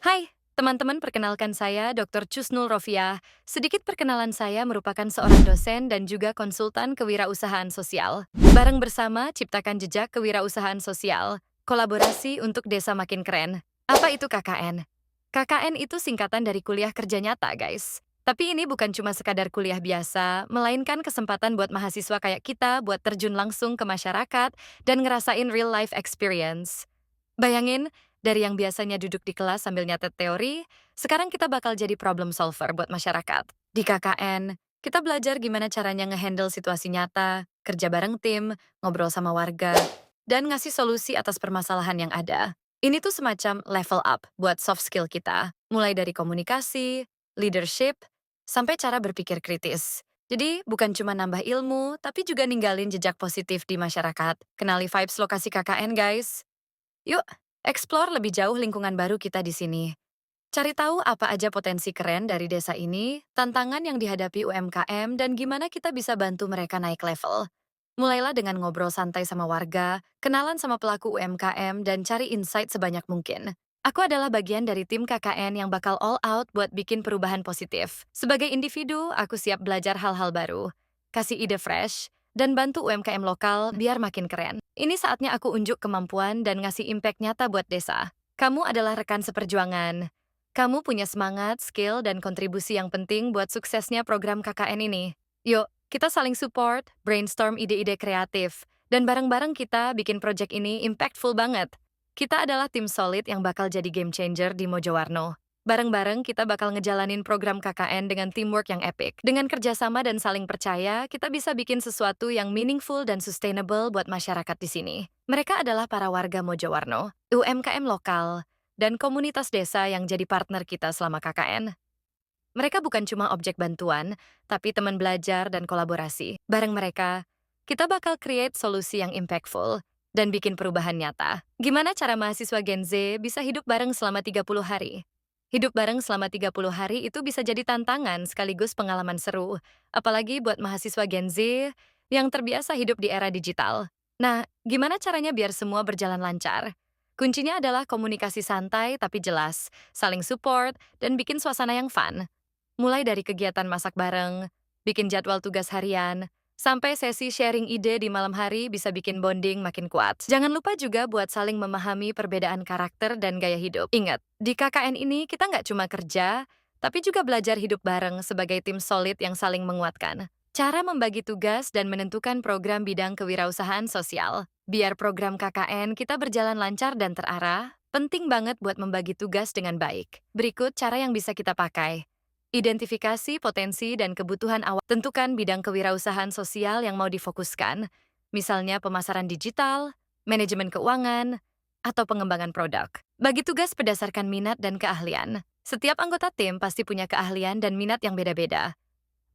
Hai, teman-teman, perkenalkan saya Dr. Cusnul Rofiah. Sedikit perkenalan, saya merupakan seorang dosen dan juga konsultan kewirausahaan sosial. Bareng bersama ciptakan jejak kewirausahaan sosial, kolaborasi untuk desa makin keren. Apa itu KKN? KKN itu singkatan dari kuliah kerja nyata, guys. Tapi ini bukan cuma sekadar kuliah biasa, melainkan kesempatan buat mahasiswa kayak kita buat terjun langsung ke masyarakat dan ngerasain real life experience. Bayangin, dari yang biasanya duduk di kelas sambil nyatet teori, sekarang kita bakal jadi problem solver buat masyarakat. Di KKN, kita belajar gimana caranya ngehandle situasi nyata, kerja bareng tim, ngobrol sama warga, dan ngasih solusi atas permasalahan yang ada. Ini tuh semacam level up buat soft skill kita, mulai dari komunikasi, leadership, sampai cara berpikir kritis. Jadi, bukan cuma nambah ilmu, tapi juga ninggalin jejak positif di masyarakat. Kenali vibes lokasi KKN, guys. Yuk, explore lebih jauh lingkungan baru kita di sini. Cari tahu apa aja potensi keren dari desa ini, tantangan yang dihadapi UMKM, dan gimana kita bisa bantu mereka naik level. Mulailah dengan ngobrol santai sama warga, kenalan sama pelaku UMKM, dan cari insight sebanyak mungkin. Aku adalah bagian dari tim KKN yang bakal all out buat bikin perubahan positif. Sebagai individu, aku siap belajar hal-hal baru, kasih ide fresh, dan bantu UMKM lokal biar makin keren. Ini saatnya aku unjuk kemampuan dan ngasih impact nyata buat desa. Kamu adalah rekan seperjuangan. Kamu punya semangat, skill, dan kontribusi yang penting buat suksesnya program KKN ini. Yuk, kita saling support, brainstorm ide-ide kreatif, dan bareng-bareng kita bikin project ini impactful banget. Kita adalah tim solid yang bakal jadi game changer di Mojowarno. Bareng-bareng kita bakal ngejalanin program KKN dengan teamwork yang epic. Dengan kerjasama dan saling percaya, kita bisa bikin sesuatu yang meaningful dan sustainable buat masyarakat di sini. Mereka adalah para warga Mojowarno, UMKM lokal, dan komunitas desa yang jadi partner kita selama KKN. Mereka bukan cuma objek bantuan, tapi teman belajar dan kolaborasi. Bareng mereka, kita bakal create solusi yang impactful dan bikin perubahan nyata. Gimana cara mahasiswa Gen Z bisa hidup bareng selama 30 hari? Hidup bareng selama 30 hari itu bisa jadi tantangan sekaligus pengalaman seru, apalagi buat mahasiswa Gen Z yang terbiasa hidup di era digital. Nah, gimana caranya biar semua berjalan lancar? Kuncinya adalah komunikasi santai tapi jelas, saling support, dan bikin suasana yang fun. Mulai dari kegiatan masak bareng, bikin jadwal tugas harian, sampai sesi sharing ide di malam hari bisa bikin bonding makin kuat. Jangan lupa juga buat saling memahami perbedaan karakter dan gaya hidup. Ingat, di KKN ini kita nggak cuma kerja, tapi juga belajar hidup bareng sebagai tim solid yang saling menguatkan. Cara membagi tugas dan menentukan program bidang kewirausahaan sosial. Biar program KKN kita berjalan lancar dan terarah, penting banget buat membagi tugas dengan baik. Berikut cara yang bisa kita pakai. Identifikasi potensi dan kebutuhan awal. Tentukan bidang kewirausahaan sosial yang mau difokuskan, misalnya pemasaran digital, manajemen keuangan, atau pengembangan produk. Bagi tugas berdasarkan minat dan keahlian. Setiap anggota tim pasti punya keahlian dan minat yang beda-beda.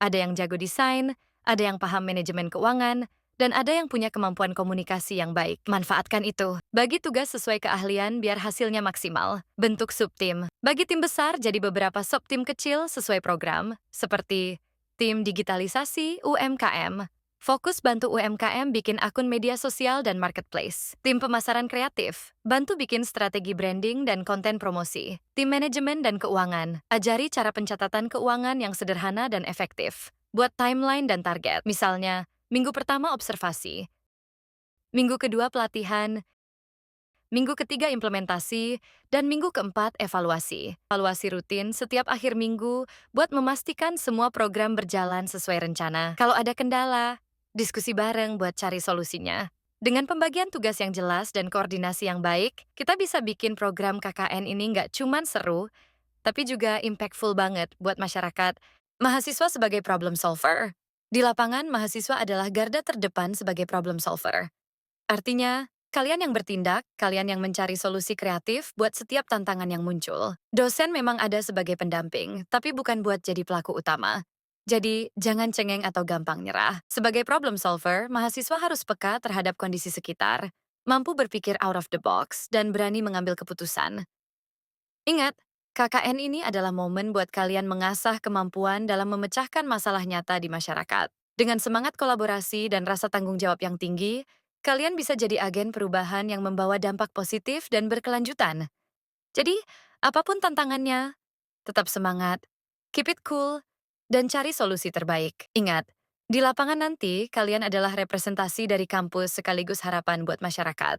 Ada yang jago desain, ada yang paham manajemen keuangan, dan ada yang punya kemampuan komunikasi yang baik. Manfaatkan itu. Bagi tugas sesuai keahlian biar hasilnya maksimal. Bentuk subtim. Bagi tim besar jadi beberapa subtim kecil sesuai program, seperti tim digitalisasi UMKM. Fokus bantu UMKM bikin akun media sosial dan marketplace. Tim pemasaran kreatif, bantu bikin strategi branding dan konten promosi. Tim manajemen dan keuangan, ajari cara pencatatan keuangan yang sederhana dan efektif. Buat timeline dan target, misalnya, minggu pertama observasi, minggu kedua pelatihan, minggu ketiga implementasi, dan minggu keempat evaluasi. Evaluasi rutin setiap akhir minggu buat memastikan semua program berjalan sesuai rencana. Kalau ada kendala, diskusi bareng buat cari solusinya. Dengan pembagian tugas yang jelas dan koordinasi yang baik, kita bisa bikin program KKN ini nggak cuman seru, tapi juga impactful banget buat masyarakat. Mahasiswa sebagai problem solver. Di lapangan, mahasiswa adalah garda terdepan sebagai problem solver. Artinya, kalian yang bertindak, kalian yang mencari solusi kreatif buat setiap tantangan yang muncul. Dosen memang ada sebagai pendamping, tapi bukan buat jadi pelaku utama. Jadi, jangan cengeng atau gampang nyerah. Sebagai problem solver, mahasiswa harus peka terhadap kondisi sekitar, mampu berpikir out of the box, dan berani mengambil keputusan. Ingat, KKN ini adalah momen buat kalian mengasah kemampuan dalam memecahkan masalah nyata di masyarakat. Dengan semangat kolaborasi dan rasa tanggung jawab yang tinggi, kalian bisa jadi agen perubahan yang membawa dampak positif dan berkelanjutan. Jadi, Apapun tantangannya, tetap semangat, keep it cool, dan cari solusi terbaik. Ingat, di lapangan nanti kalian adalah representasi dari kampus sekaligus harapan buat masyarakat.